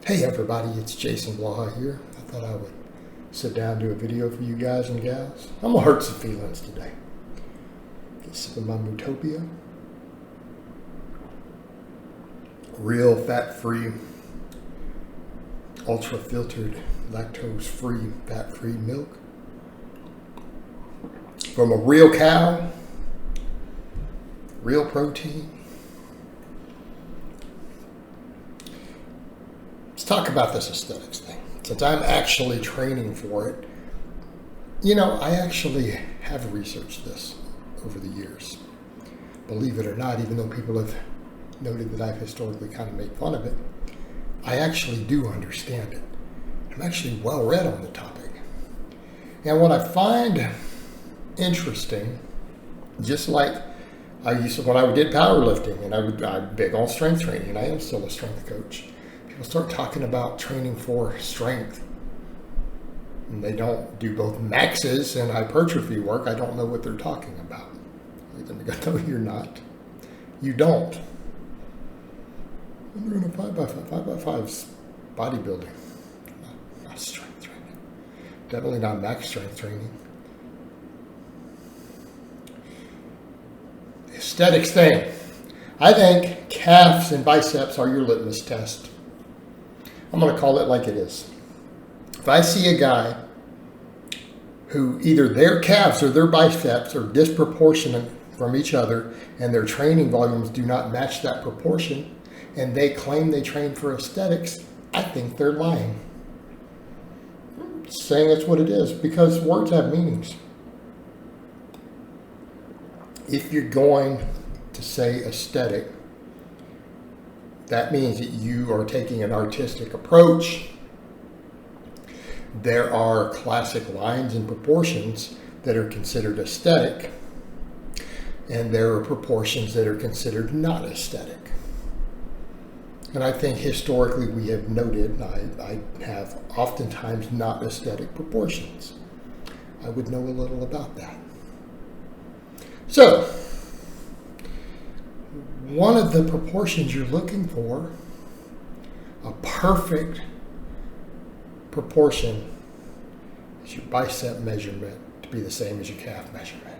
Hey everybody, it's Jason Blaha here. I thought I would sit down and do a video for you guys and gals. I'm gonna hurt some feelings today. Get a sip of my Mootopia. Real fat-free, ultra-filtered, lactose-free, fat-free milk. From a real cow, real protein. Let's talk about this aesthetics thing. Since I'm actually training for it, I actually have researched this over the years. Believe it or not, even though people have noted that I've historically kind of made fun of it, I actually do understand it. I'm actually well read on the topic. And what I find interesting, just like I used to when I did powerlifting, and I'm big on strength training, and I am still a strength coach. People start talking about training for strength, and they don't do both maxes and hypertrophy work. I don't know what they're talking about. No, you're not. You don't. We're doing a 5x5's bodybuilding, not strength training. Definitely not max strength training. The aesthetics thing. I think calves and biceps are your litmus test. I'm going to call it like it is. If I see a guy who either their calves or their biceps are disproportionate from each other and their training volumes do not match that proportion and they claim they train for aesthetics, I think they're lying. I'm saying it's what it is because words have meanings. If you're going to say aesthetic, that means that you are taking an artistic approach. There are classic lines and proportions that are considered aesthetic, and there are proportions that are considered not aesthetic. And I think historically we have noted, I have oftentimes not aesthetic proportions. I would know a little about that. So, one of the proportions you're looking for, a perfect proportion, is your bicep measurement to be the same as your calf measurement.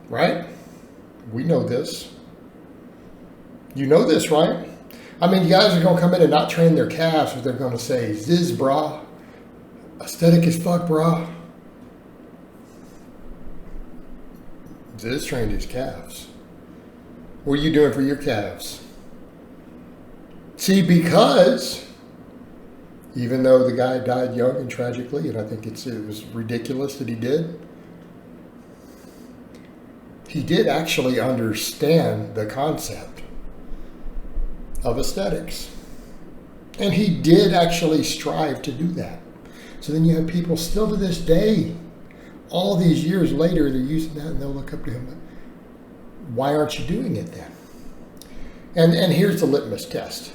Right? We know this. You know this, right? I mean, you guys are going to come in and not train their calves, but they're going to say, ziz, brah, aesthetic as fuck, brah. Ziz trained his calves. What are you doing for your calves? See, because even though the guy died young and tragically, and I think it was ridiculous that he did actually understand the concept of aesthetics. And he did actually strive to do that. So then you have people still to this day, all these years later, they're using that and they'll look up to him. Why aren't you doing it then? And here's the litmus test.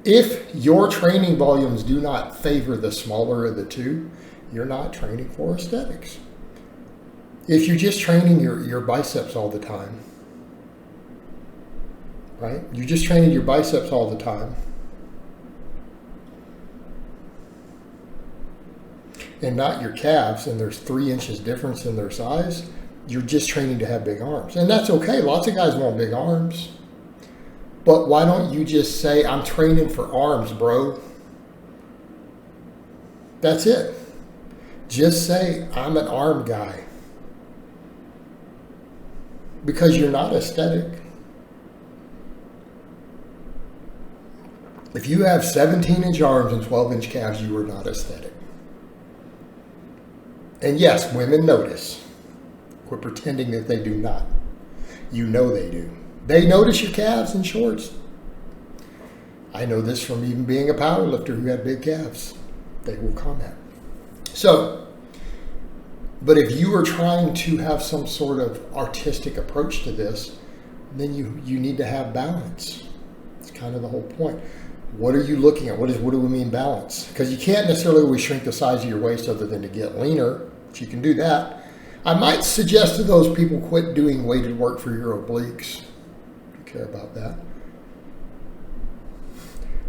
If your training volumes do not favor the smaller of the two, you're not training for aesthetics. If you're just training your biceps all the time, right? You're just training your biceps all the time, and not your calves, and there's 3 inches difference in their size, you're just training to have big arms. And that's okay. Lots of guys want big arms. But why don't you just say, I'm training for arms, bro? That's it. Just say, I'm an arm guy. Because you're not aesthetic. If you have 17-inch arms and 12-inch calves, you are not aesthetic. And yes, women notice. Quit pretending that they do not. You know they do. They notice your calves and shorts. I know this from even being a powerlifter who had big calves. They will comment. So, but if you are trying to have some sort of artistic approach to this, then you need to have balance. It's kind of the whole point. What are you looking at? What do we mean balance? Because you can't necessarily always shrink the size of your waist other than to get leaner. If you can do that. I might suggest to those people quit doing weighted work for your obliques. If you care about that.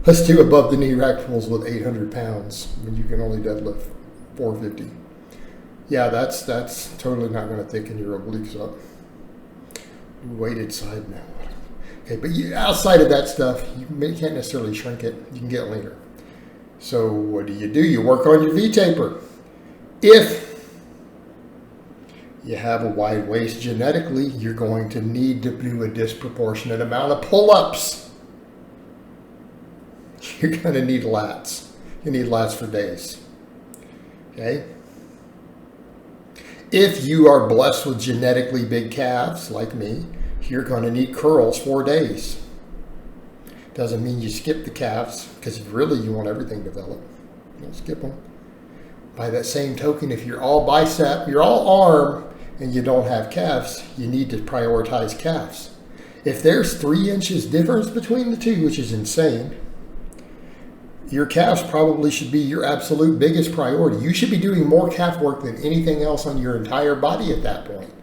Let's do above the knee rack pulls with 800 pounds when you can only deadlift 450. Yeah, that's totally not going to thicken your obliques up. Weighted side now. Okay, but outside of that stuff, you can't necessarily shrink it. You can get leaner. So what do? You work on your V-taper. If you have a wide waist genetically, you're going to need to do a disproportionate amount of pull-ups. You're going to need lats. You need lats for days. Okay? If you are blessed with genetically big calves, like me, you're going to need curls 4 days. Doesn't mean you skip the calves, because really you want everything developed. Don't skip them. By that same token, if you're all bicep, you're all arm, and you don't have calves, you need to prioritize calves. If there's 3 inches difference between the two, which is insane, your calves probably should be your absolute biggest priority. You should be doing more calf work than anything else on your entire body at that point.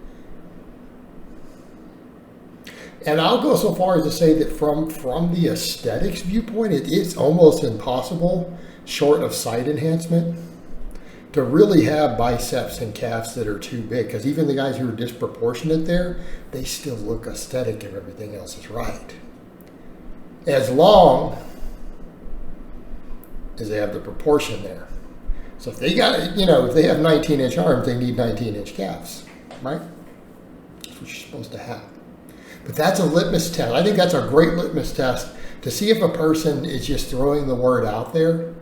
And I'll go so far as to say that from the aesthetics viewpoint, it's almost impossible, short of side enhancement, to really have biceps and calves that are too big. Because even the guys who are disproportionate there, they still look aesthetic if everything else is right. As long as they have the proportion there. So if they got, if they have 19-inch arms, they need 19-inch calves, right? That's what you're supposed to have. But that's a litmus test. I think that's a great litmus test to see if a person is just throwing the word out there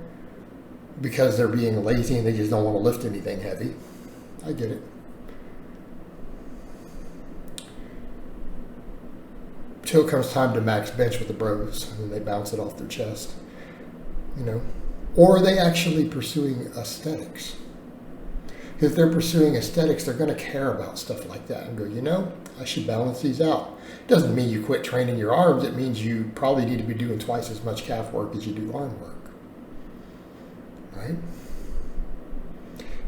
because they're being lazy and they just don't want to lift anything heavy. I get it. Till it comes time to max bench with the bros, and then they bounce it off their chest, Or are they actually pursuing aesthetics? If they're pursuing aesthetics, they're going to care about stuff like that and go, I should balance these out. It doesn't mean you quit training your arms. It means you probably need to be doing twice as much calf work as you do arm work. Right?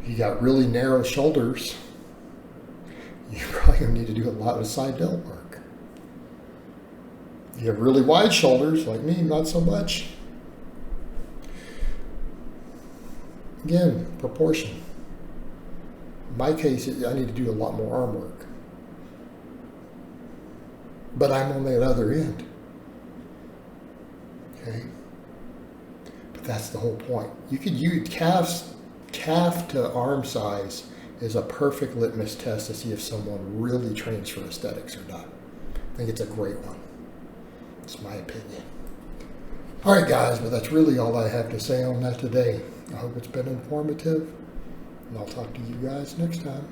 If you got really narrow shoulders, you probably need to do a lot of side delt work. If you have really wide shoulders, like me, not so much. Again, proportion. In my case, I need to do a lot more arm work. But I'm on the other end. Okay? But that's the whole point. You could use calf to arm size is a perfect litmus test to see if someone really trains for aesthetics or not. I think it's a great one. It's my opinion. All right, guys, but that's really all I have to say on that today. I hope it's been informative, and I'll talk to you guys next time.